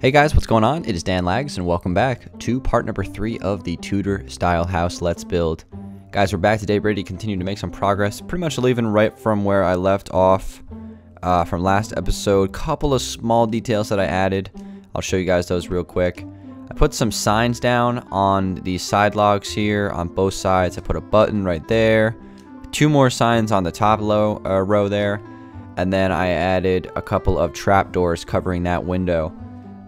Hey guys, what's going on? It is Dan Lags and welcome back to part number 3 of the Tudor style house Let's Build. Guys, we're back today ready to continue to make some progress, pretty much leaving right from where I left off from last episode. Couple of small details that I added. I'll show you guys those real quick. I put some signs down on the side logs here on both sides. I put a button right there, 2 more signs on the top row there, and then I added a couple of trapdoors covering that window.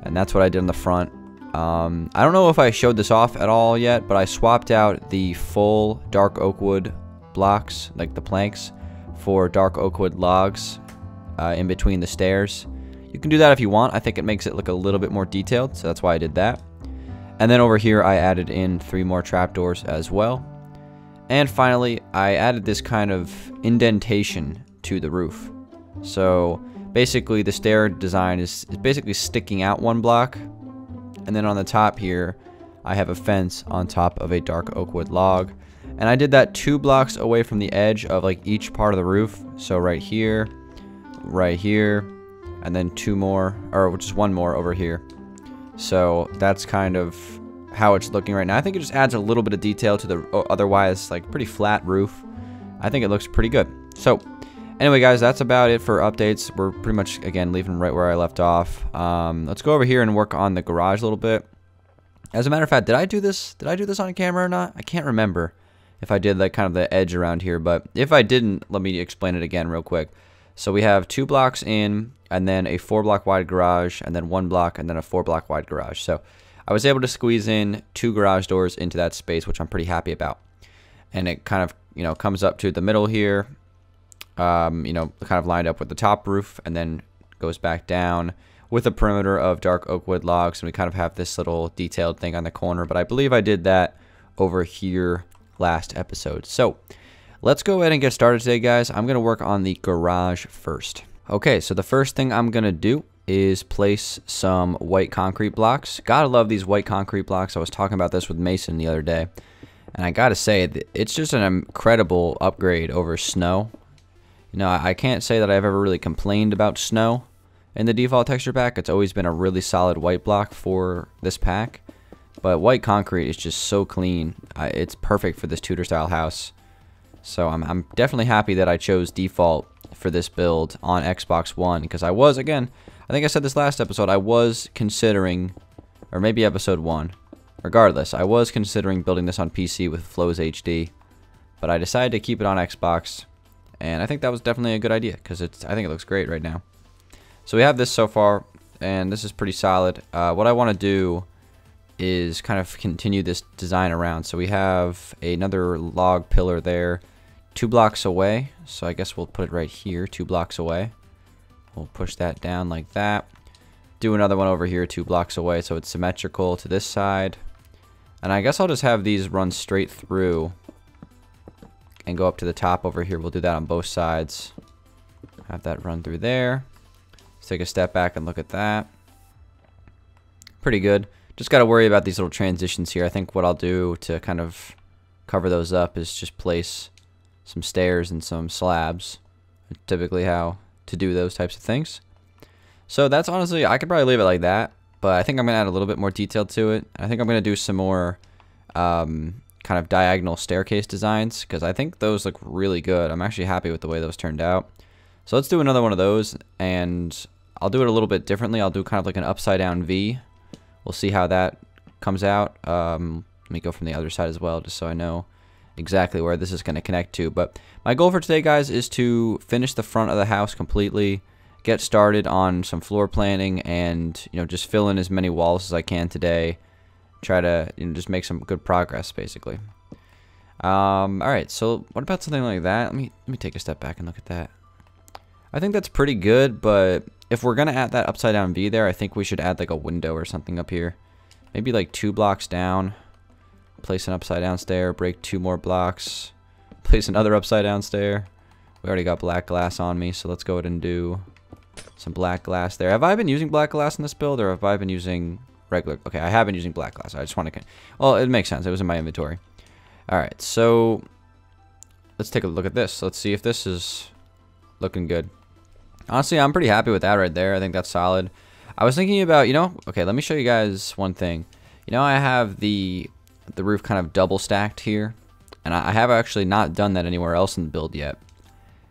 And that's what I did in the front. I don't know if I showed this off at all yet, but I swapped out the full dark oak wood blocks, like the planks, for dark oak wood logs in between the stairs. You can do that if you want. I think it makes it look a little bit more detailed, so that's why I did that. And then over here I added in 3 more trapdoors as well. And finally I added this kind of indentation to the roof. So basically the stair design is basically sticking out 1 block, and then on the top here I have a fence on top of a dark oak wood log, and I did that 2 blocks away from the edge of like each part of the roof. So right here, and then 2 more, or just 1 more over here. So that's kind of how it's looking right now. I think it just adds a little bit of detail to the otherwise like pretty flat roof. I think it looks pretty good. So anyway, guys, that's about it for updates. We're pretty much, again, leaving right where I left off. Let's go over here and work on the garage a little bit. As a matter of fact, did I do this on camera or not? I can't remember if I did like kind of the edge around here, but if I didn't, let me explain it again real quick. So we have 2 blocks in, and then a 4 block wide garage, and then 1 block, and then a 4 block wide garage. So I was able to squeeze in 2 garage doors into that space, which I'm pretty happy about. And it kind of, comes up to the middle here. Kind of lined up with the top roof, and then goes back down with a perimeter of dark oak wood logs, and we kind of have this little detailed thing on the corner, but I believe I did that over here last episode. So let's go ahead and get started today, guys. I'm going to work on the garage first. Okay, so the first thing I'm going to do is place some white concrete blocks. Gotta love these white concrete blocks. I was talking about this with Mason the other day, and I gotta say, it's just an incredible upgrade over snow. I can't say that I've ever really complained about snow in the default texture pack. It's always been a really solid white block for this pack. But white concrete is just so clean. It's perfect for this Tudor style house. So I'm definitely happy that I chose default for this build on Xbox One. Because I was, again, I think I said this last episode, I was considering, or maybe episode 1. Regardless, I was considering building this on PC with Flows HD. But I decided to keep it on Xbox. And I think that was definitely a good idea, because I think it looks great right now. So we have this so far, and this is pretty solid. What I want to do is kind of continue this design around. So we have another log pillar there 2 blocks away. So I guess we'll put it right here, 2 blocks away. We'll push that down like that. Do another one over here 2 blocks away, so it's symmetrical to this side. And I guess I'll just have these run straight through and go up to the top over here. We'll do that on both sides. Have that run through there. Let's take a step back and look at that. Pretty good. Just got to worry about these little transitions here. I think what I'll do to kind of cover those up is just place some stairs and some slabs. Typically how to do those types of things. So that's honestly, I could probably leave it like that, but I think I'm going to add a little bit more detail to it. I think I'm going to do some more kind of diagonal staircase designs, because I think those look really good. I'm actually happy with the way those turned out. So let's do another one of those, and I'll do it a little bit differently. I'll do kind of like an upside down V. We'll see how that comes out. Let me go from the other side as well, just so I know exactly where this is going to connect to. But my goal for today, guys, is to finish the front of the house completely, get started on some floor planning, and just fill in as many walls as I can today. Try to just make some good progress, basically. All right, so what about something like that? Let me take a step back and look at that. I think that's pretty good, but if we're gonna add that upside down V there, I think we should add like a window or something up here. Maybe like 2 blocks down. Place an upside down stair. Break 2 more blocks. Place another upside down stair. We already got black glass on me, so let's go ahead and do some black glass there. Have I been using black glass in this build, or have I been using regular? Okay, I have been using black glass. I just want to, well, it makes sense. It was in my inventory. All right, so let's take a look at this. Let's see if this is looking good. Honestly, I'm pretty happy with that right there. I think that's solid. I was thinking about, okay, let me show you guys one thing. I have the roof kind of double stacked here, and I have actually not done that anywhere else in the build yet.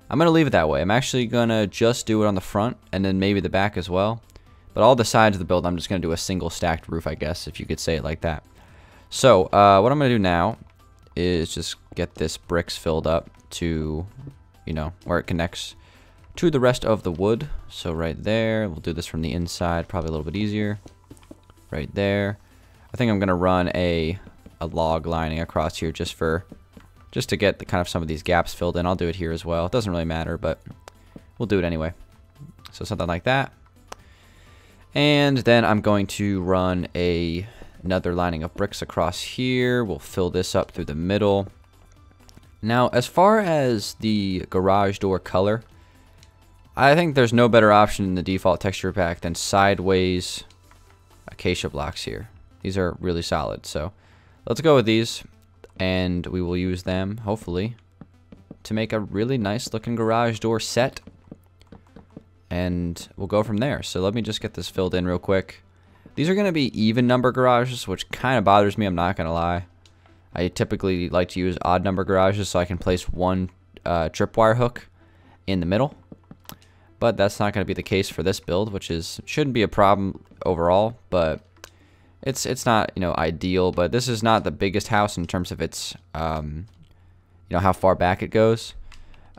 I'm going to leave it that way. I'm actually going to just do it on the front and then maybe the back as well. But all the sides of the build, I'm just going to do a single stacked roof, I guess, if you could say it like that. So what I'm going to do now is just get this bricks filled up to, where it connects to the rest of the wood. So right there, we'll do this from the inside, probably a little bit easier. Right there. I think I'm going to run a log lining across here just to get the kind of some of these gaps filled in. I'll do it here as well. It doesn't really matter, but we'll do it anyway. So something like that. And then I'm going to run another lining of bricks across here. We'll fill this up through the middle. Now, as far as the garage door color, I think there's no better option in the default texture pack than sideways acacia blocks here. These are really solid. So let's go with these. And we will use them, hopefully, to make a really nice looking garage door set. And we'll go from there. So let me just get this filled in real quick. These are going to be even number garages, which kind of bothers me, I'm not going to lie. I typically like to use odd number garages so I can place one tripwire hook in the middle. But that's not going to be the case for this build, which shouldn't be a problem overall, but it's not, ideal. But this is not the biggest house in terms of its, how far back it goes.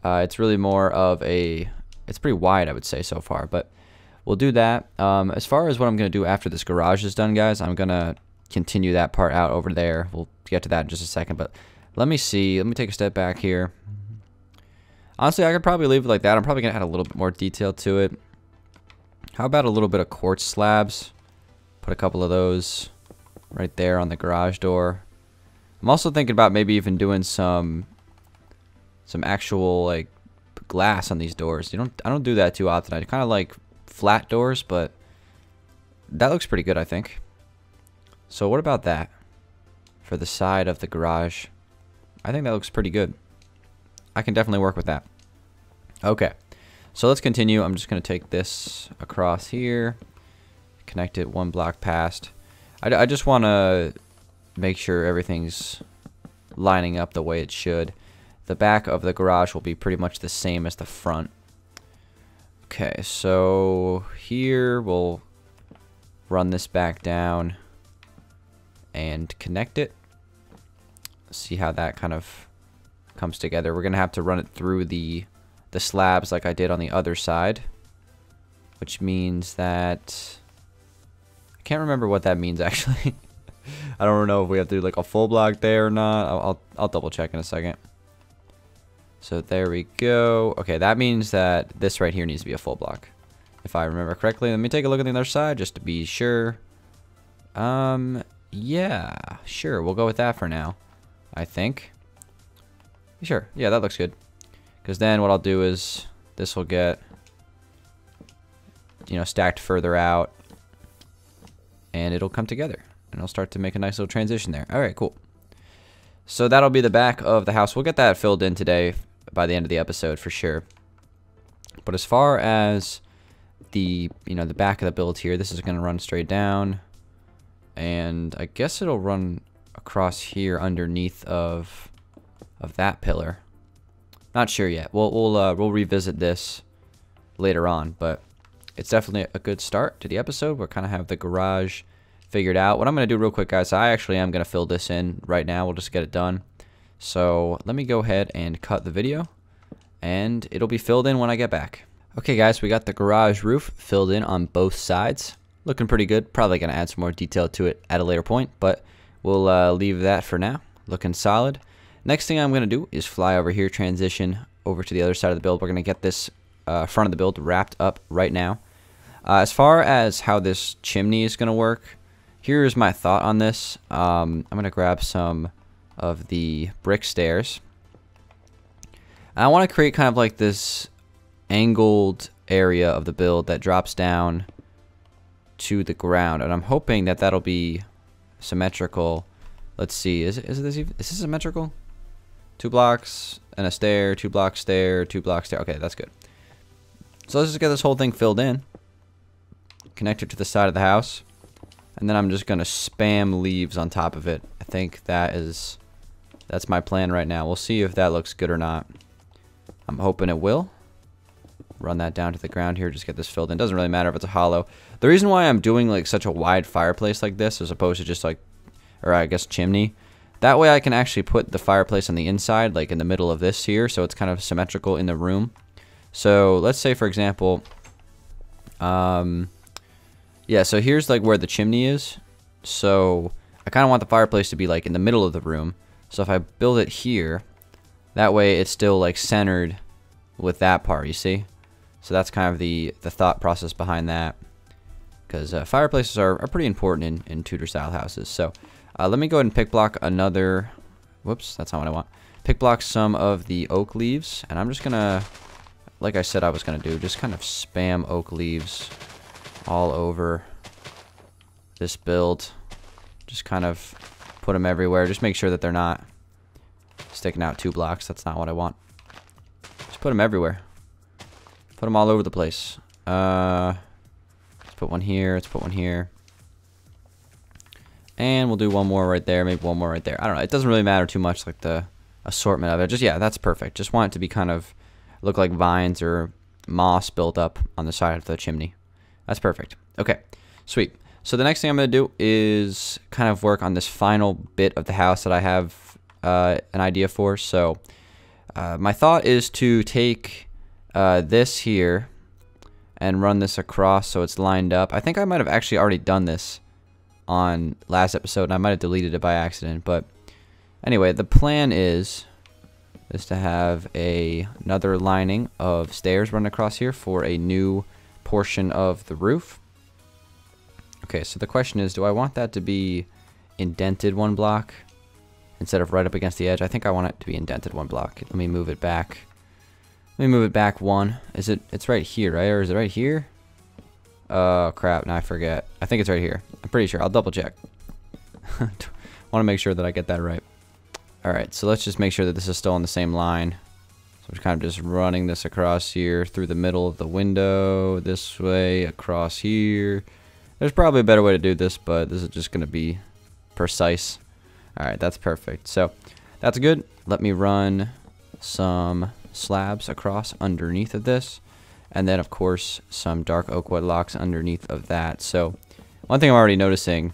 It's really more of it's pretty wide, I would say, so far. But we'll do that. As far as what I'm going to do after this garage is done, guys, I'm going to continue that part out over there. We'll get to that in just a second. But let me see. Let me take a step back here. Honestly, I could probably leave it like that. I'm probably going to add a little bit more detail to it. How about a little bit of quartz slabs? Put a couple of those right there on the garage door. I'm also thinking about maybe even doing some actual like glass on these doors. I don't do that too often. I kind of like flat doors, but that looks pretty good, I think. So what about that for the side of the garage? I think that looks pretty good. I can definitely work with that. Okay, so let's continue. I'm just going to take this across here, connect it one block past. I just want to make sure everything's lining up the way it should. The back of the garage will be pretty much the same as the front. Okay, so here we'll run this back down and connect it. See how that kind of comes together. We're gonna have to run it through the slabs like I did on the other side, which means that I can't remember what that means actually. I don't know if we have to do like a full block there or not. I'll double check in a second. So there we go. Okay, that means that this right here needs to be a full block, if I remember correctly. Let me take a look at the other side just to be sure. Yeah, sure. We'll go with that for now, I think. Sure. Yeah, that looks good. Because then what I'll do is this will get, stacked further out, and it'll come together, and it'll start to make a nice little transition there. All right, cool. So that'll be the back of the house. We'll get that filled in today by the end of the episode for sure. But as far as the the back of the build here, this is going to run straight down, and I guess it'll run across here underneath of that pillar. Not sure yet. We'll revisit this later on, but it's definitely a good start to the episode. We're kind of have the garage figured out. What I'm going to do real quick, guys, I actually am going to fill this in right now. We'll just get it done. So let me go ahead and cut the video, and it'll be filled in when I get back. Okay, guys, we got the garage roof filled in on both sides. Looking pretty good. Probably going to add some more detail to it at a later point, but we'll leave that for now. Looking solid. Next thing I'm going to do is fly over here, transition over to the other side of the build. We're going to get this front of the build wrapped up right now. As far as how this chimney is going to work, here's my thought on this. I'm going to grab some of the brick stairs. And I want to create kind of like this angled area of the build that drops down to the ground. And I'm hoping that that'll be symmetrical. Let's see. Is this symmetrical? 2 blocks and a stair, 2 block stair, 2 block stair. Okay, that's good. So let's just get this whole thing filled in. connect it to the side of the house, and then I'm just gonna spam leaves on top of it. I think that's my plan right now. We'll see if that looks good or not. I'm hoping it will. Run that down to the ground here, just get this filled in. Doesn't really matter if it's a hollow. The reason why I'm doing like such a wide fireplace like this as opposed to just like, or I guess chimney, that way I can actually put the fireplace on the inside, like in the middle of this here, so it's kind of symmetrical in the room. So let's say, for example, yeah, so here's like where the chimney is. So I kind of want the fireplace to be like in the middle of the room. So if I build it here, that way it's still like centered with that part, you see? So that's kind of the thought process behind that. Because fireplaces are pretty important in Tudor style houses. So let me go ahead and pick block another, whoops, that's not what I want. Pick block some of the oak leaves, and I'm just gonna, like I said I was gonna do, just kind of spam oak leaves all over this build. Just kind of put them everywhere. Just make sure that they're not sticking out 2 blocks. That's not what I want. Just put them everywhere. Put them all over the place. Let's put one here. Let's put one here. And we'll do one more right there. Maybe one more right there. I don't know. It doesn't really matter too much, like the assortment of it. Just, yeah, that's perfect. Just want it to be kind of look like vines or moss built up on the side of the chimney. That's perfect. Okay, sweet. So the next thing I'm going to do is kind of work on this final bit of the house that I have an idea for. So my thought is to take this here and run this across so it's lined up. I think I might have actually already done this on last episode, and I might have deleted it by accident. But anyway, the plan is to have another lining of stairs run across here for a new portion of the roof. Okay, so the question is, do I want that to be indented 1 block instead of right up against the edge? I think I want it to be indented 1 block. Let me move it back. Let me move it back 1. It's right here, right? Or is it right here? Oh, crap. Now I forget. I think it's right here. I'm pretty sure. I'll double check. Want to make sure that I get that right. Alright, so let's just make sure that this is still on the same line. So we're kind of just running this across here through the middle of the window, this way, across here. There's probably a better way to do this, but this is just going to be precise. Alright, that's perfect. So that's good. Let me run some slabs across underneath of this. And then, of course, some dark oak wood blocks underneath of that. So one thing I'm already noticing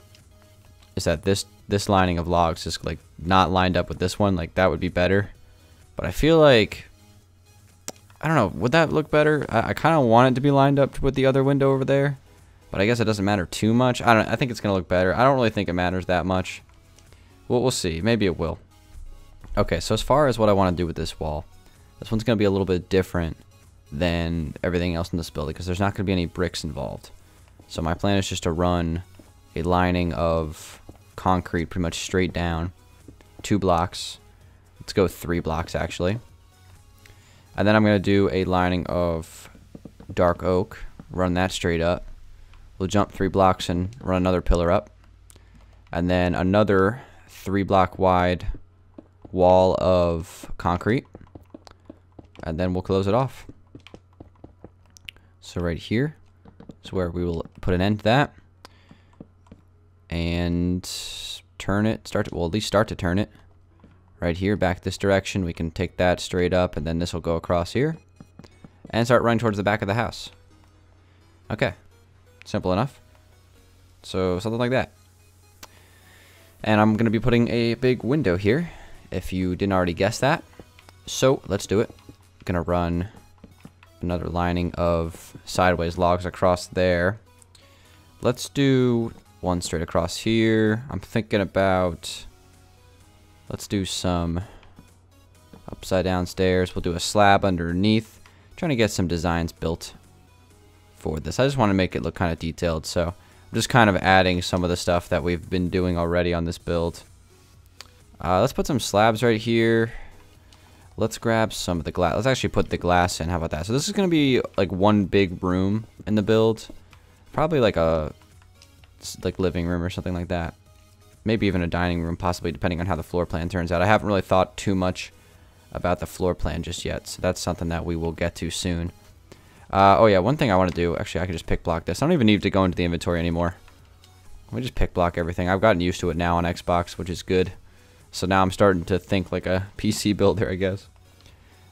is that this lining of logs is like not lined up with this one. Like that would be better. But I feel like, I don't know, would that look better? I kind of want it to be lined up with the other window over there. But I guess it doesn't matter too much. I think it's going to look better. I don't really think it matters that much. We'll see. Maybe it will. Okay, so as far as what I want to do with this wall, this one's going to be a little bit different than everything else in this building because there's not going to be any bricks involved. So my plan is just to run a lining of concrete pretty much straight down 2 blocks. Let's go 3 blocks actually. And then I'm going to do a lining of dark oak, run that straight up. We'll jump 3 blocks and run another pillar up. And then another 3 block wide wall of concrete. And then we'll close it off. So right here is where we will put an end to that. And turn it, well, at least start to turn it. Right here, back this direction. We can take that straight up, and then this will go across here. And start running towards the back of the house. Okay. Simple enough. So, something like that. And I'm going to be putting a big window here, if you didn't already guess that. So, let's do it. I'm going to run another lining of sideways logs across there. Let's do one straight across here. I'm thinking about, let's do some upside down stairs. We'll do a slab underneath. Trying to get some designs built for this. I just want to make it look kind of detailed, so I'm just kind of adding some of the stuff that we've been doing already on this build. Let's put some slabs right here. Let's grab some of the glass. Let's actually put the glass in. How about that? So this is going to be like one big room in the build. Probably like a living room or something like that. Maybe even a dining room, possibly, depending on how the floor plan turns out. I haven't really thought too much about the floor plan just yet, so that's something that we will get to soon. Oh yeah, one thing I want to do, actually I can just pick block this. I don't even need to go into the inventory anymore. Let me just pick block everything. I've gotten used to it now on Xbox, which is good. So now I'm starting to think like a PC builder, I guess.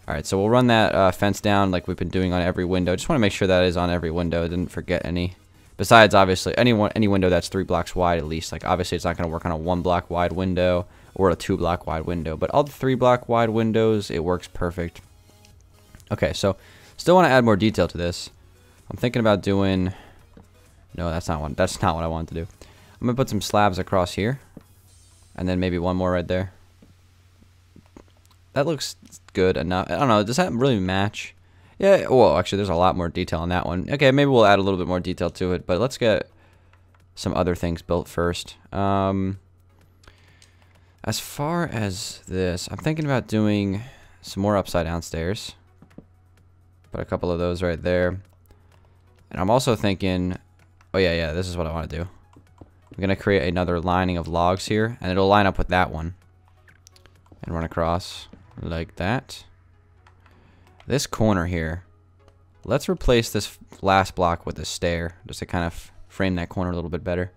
Alright, so we'll run that fence down like we've been doing on every window. Just want to make sure that is on every window. Didn't forget any. Besides, obviously, any window that's 3 blocks wide at least. Like, obviously, it's not going to work on a 1 block wide window or a 2 block wide window. But all the 3 block wide windows, it works perfect. Okay, so still want to add more detail to this. I'm thinking about doing... No, that's not what I wanted to do. I'm going to put some slabs across here. And then maybe one more right there. That looks good enough. I don't know, does that really match? Yeah, well, actually, there's a lot more detail on that one. Okay, maybe we'll add a little bit more detail to it, but let's get some other things built first. As far as this, I'm thinking about doing some more upside down stairs. Put a couple of those right there. And I'm also thinking, oh yeah, this is what I want to do. I'm going to create another lining of logs here, and it'll line up with that one. And run across like that. This corner here, let's replace this last block with a stair, just to kind of frame that corner a little bit better.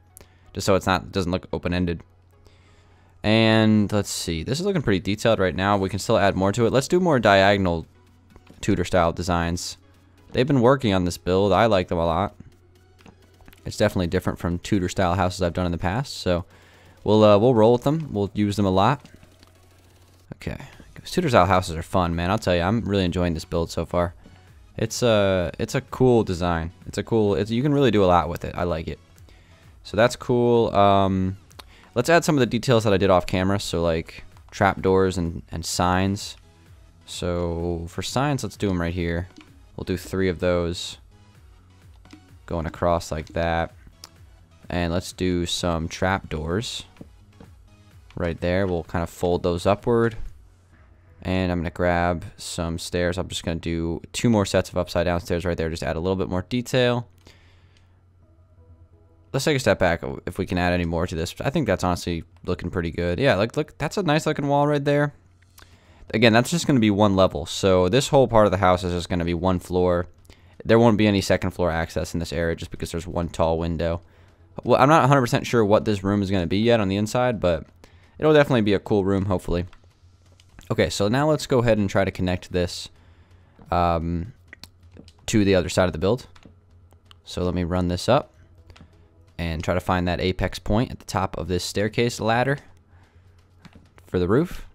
Just so doesn't look open-ended. And let's see, this is looking pretty detailed right now. We can still add more to it. Let's do more diagonal Tudor style designs. They've been working on this build. I like them a lot. It's definitely different from Tudor style houses I've done in the past. So we'll roll with them. We'll use them a lot. Okay. Tudor style houses are fun, man. I'll tell you, I'm really enjoying this build so far. It's a cool design. You can really do a lot with it. I like it. So that's cool. Let's add some of the details that I did off camera. So like trapdoors and signs. So for signs, let's do them right here. We'll do 3 of those going across like that. And let's do some trapdoors right there. We'll kind of fold those upward. And I'm going to grab some stairs. I'm just going to do 2 more sets of upside down stairs right there. Just add a little bit more detail. Let's take a step back if we can add any more to this. I think that's honestly looking pretty good. Yeah, look, that's a nice looking wall right there. Again, that's just going to be 1 level. So this whole part of the house is just going to be 1 floor. There won't be any second floor access in this area just because there's 1 tall window. Well, I'm not 100% sure what this room is going to be yet on the inside, but it'll definitely be a cool room, hopefully. Okay, so now let's go ahead and try to connect this to the other side of the build. So let me run this up and try to find that apex point at the top of this staircase ladder for the roof.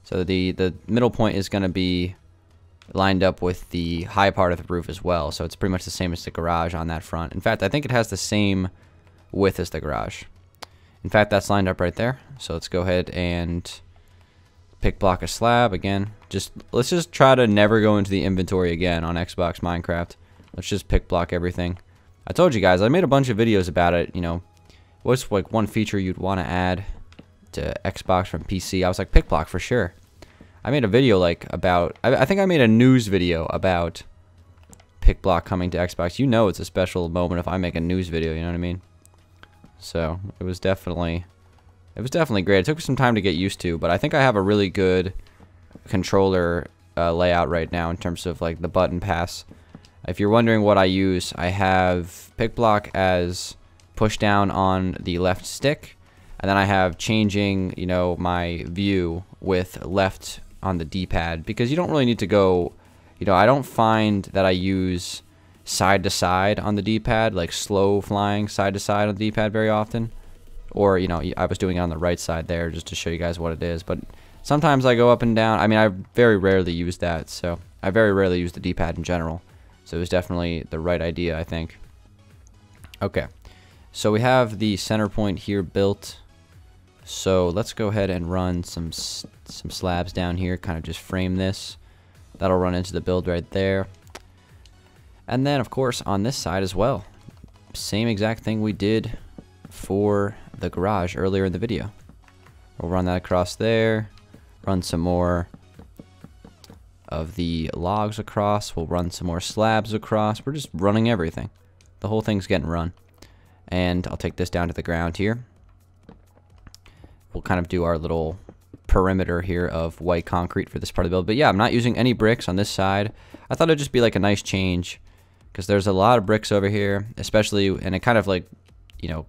So the middle point is going to be lined up with the high part of the roof as well. So it's pretty much the same as the garage on that front. In fact, I think it has the same width as the garage. In fact, that's lined up right there. So let's go ahead and pick block a slab again. Let's just try to never go into the inventory again on Xbox Minecraft. Let's just pick block everything. I told you guys, I made a bunch of videos about it. You know, what's like one feature you'd want to add to Xbox from PC? I was like, pick block for sure. I made a video like about, I think I made a news video about pick block coming to Xbox. You know it's a special moment if I make a news video, you know what I mean? So it was definitely great. It took some time to get used to, but I think I have a really good controller layout right now in terms of like the button pass. If you're wondering what I use, I have pick block as push down on the left stick, and then I have changing, you know, my view with left on the D-pad, because you don't really need to go, you know, I don't find that I use side to side on the D-pad, like slow flying side to side on the D-pad very often. Or, you know, I was doing it on the right side there just to show you guys what it is. But sometimes I go up and down. I mean, I very rarely use that. So I very rarely use the D-pad in general. So it was definitely the right idea, I think. Okay. So we have the center point here built. So let's go ahead and run some slabs down here. Kind of just frame this. That'll run into the build right there. And then, of course, on this side as well. Same exact thing we did for the garage earlier in the video. We'll run that across there, run some more of the logs across, we'll run some more slabs across. We're just running everything. The whole thing's getting run. And I'll take this down to the ground here. We'll kind of do our little perimeter here of white concrete for this part of the build. But yeah, I'm not using any bricks on this side. I thought it'd just be like a nice change because there's a lot of bricks over here, especially, and it kind of like, you know,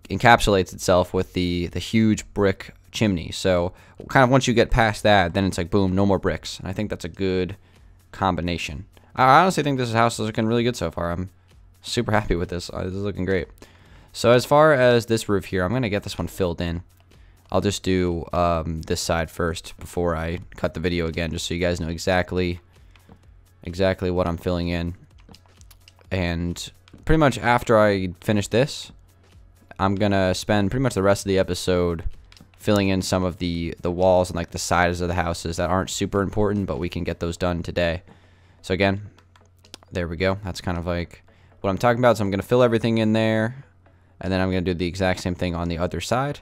encapsulates itself with the huge brick chimney. So kind of once you get past that, then it's like boom, no more bricks. And I think that's a good combination. I honestly think this house is looking really good so far. I'm super happy with this. This is looking great. So as far as this roof here, I'm gonna get this one filled in. I'll just do this side first before I cut the video again, just so you guys know exactly what I'm filling in. And pretty much after I finish this, I'm gonna spend pretty much the rest of the episode filling in some of the walls and like the sides of the houses that aren't super important, but we can get those done today. So again, there we go. That's kind of like what I'm talking about. So I'm gonna fill everything in there, and then I'm gonna do the exact same thing on the other side.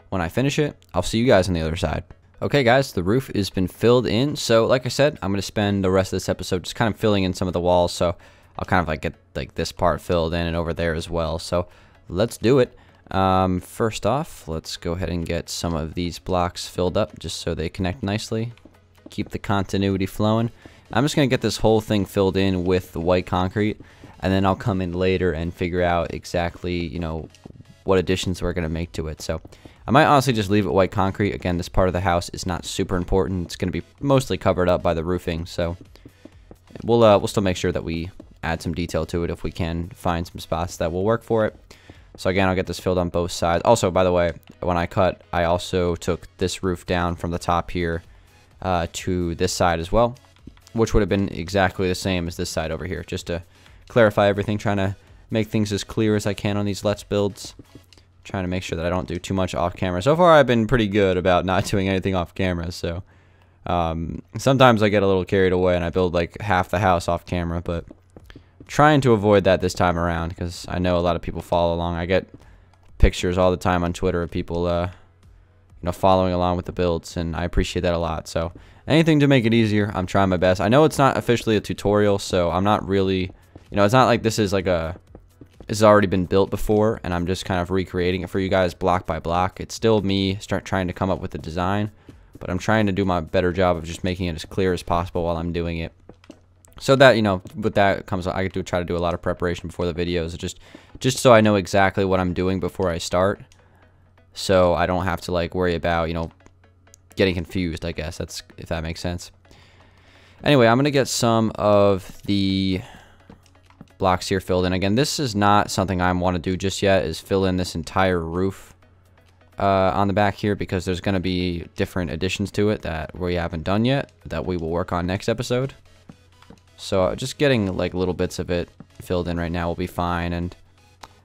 When I finish it, I'll see you guys on the other side. Okay guys, the roof has been filled in. So like I said, I'm gonna spend the rest of this episode just kind of filling in some of the walls. So I'll kind of like get like this part filled in and over there as well. So let's do it. First off, let's go ahead and get some of these blocks filled up just so they connect nicely. Keep the continuity flowing. I'm just gonna get this whole thing filled in with the white concrete, and then I'll come in later and figure out exactly, you know, what additions we're gonna make to it. So I might honestly just leave it white concrete. Again, this part of the house is not super important. It's gonna be mostly covered up by the roofing, so we'll still make sure that we add some detail to it if we can find some spots that will work for it. So again, I'll get this filled on both sides. Also, by the way, when I cut, I also took this roof down from the top here to this side as well, which would have been exactly the same as this side over here, just to clarify everything, trying to make things as clear as I can on these Let's builds. Trying to make sure that I don't do too much off camera. So far, I've been pretty good about not doing anything off camera. So sometimes I get a little carried away and I build like half the house off camera, but trying to avoid that this time around because I know a lot of people follow along. I get pictures all the time on Twitter of people, you know, following along with the builds, and I appreciate that a lot. So anything to make it easier, I'm trying my best. I know it's not officially a tutorial, so I'm not really, you know, it's not like this is like it's already been built before and I'm just kind of recreating it for you guys block by block. It's still me trying to come up with the design, but I'm trying to do my better job of just making it as clear as possible while I'm doing it. So that, you know, with that comes, I try to do a lot of preparation before the videos, just so I know exactly what I'm doing before I start, so I don't have to like worry about, you know, getting confused, I guess, that's, if that makes sense. Anyway, I'm gonna get some of the blocks here filled in. Again, this is not something I want to do just yet, is fill in this entire roof on the back here, because there's going to be different additions to it that we haven't done yet that we will work on next episode. So just getting like little bits of it filled in right now will be fine. And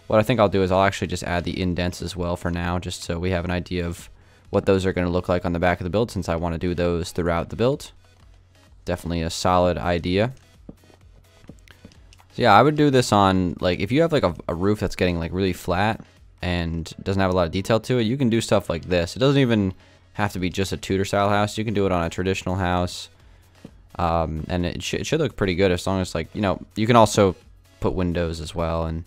what I think I'll do is I'll actually just add the indents as well for now, just so we have an idea of what those are going to look like on the back of the build, since I want to do those throughout the build. Definitely a solid idea. So yeah, I would do this on, like, if you have like a roof that's getting like really flat and doesn't have a lot of detail to it, you can do stuff like this. It doesn't even have to be just a Tudor style house. You can do it on a traditional house, and it should look pretty good, as long as, like, you know, you can also put windows as well. And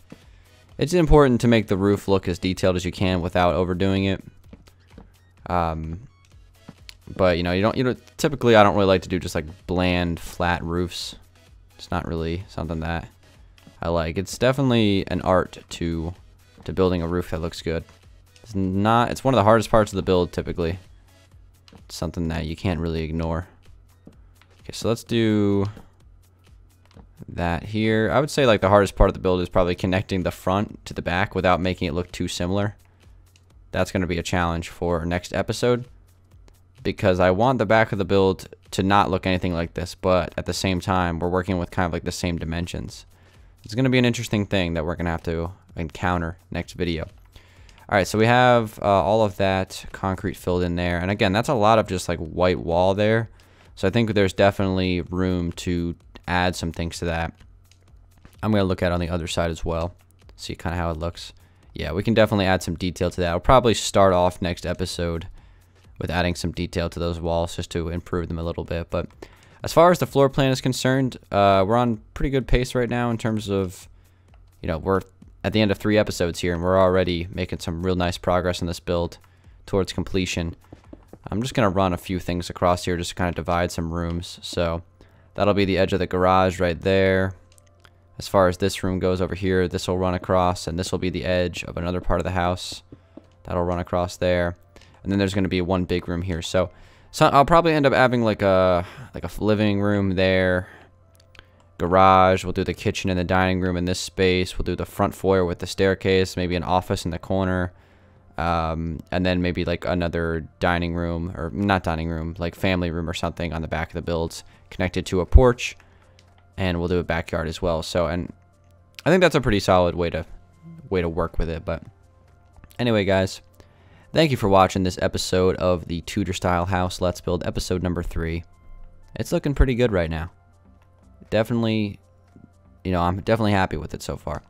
it's important to make the roof look as detailed as you can without overdoing it. But you know, typically I don't really like to do just like bland flat roofs. It's not really something that I like. It's definitely an art to building a roof that looks good. It's one of the hardest parts of the build typically. It's something that you can't really ignore. Okay, so let's do that here. I would say like the hardest part of the build is probably connecting the front to the back without making it look too similar. That's going to be a challenge for next episode, because I want the back of the build to not look anything like this, but at the same time we're working with kind of like the same dimensions. It's going to be an interesting thing that we're going to have to encounter next video. Alright, so we have all of that concrete filled in there, and again, that's a lot of just like white wall there, so I think there's definitely room to add some things to that. I'm going to look at it on the other side as well, see kind of how it looks. Yeah, we can definitely add some detail to that. I'll probably start off next episode with adding some detail to those walls just to improve them a little bit. But as far as the floor plan is concerned, we're on pretty good pace right now in terms of, you know, we're at the end of 3 episodes here and we're already making some real nice progress in this build towards completion. I'm just going to run a few things across here just to kind of divide some rooms. So that'll be the edge of the garage right there. As far as this room goes over here, this will run across, and this will be the edge of another part of the house. That'll run across there. And then there's going to be one big room here. So I'll probably end up having like a living room there. Garage. We'll do the kitchen and the dining room in this space. We'll do the front foyer with the staircase. Maybe an office in the corner. And then maybe like another dining room, or not dining room, like family room or something on the back of the builds connected to a porch. And we'll do a backyard as well. So, and I think that's a pretty solid way to work with it. But anyway, guys, thank you for watching this episode of the Tudor Style House Let's Build, episode number 3. It's looking pretty good right now. Definitely, I'm definitely happy with it so far.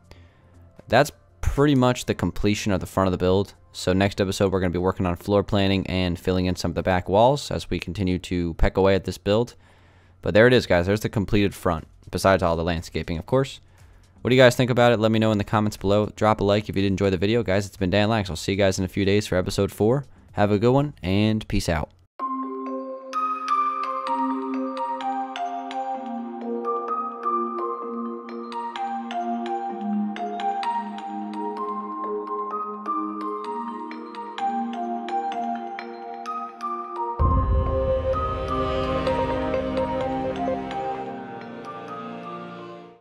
That's pretty much the completion of the front of the build. So next episode, we're going to be working on floor planning and filling in some of the back walls as we continue to peck away at this build. But there it is, guys. There's the completed front, besides all the landscaping, of course. What do you guys think about it? Let me know in the comments below. Drop a like if you did enjoy the video. Guys, it's been Dan Lax. I'll see you guys in a few days for episode 4. Have a good one, and peace out.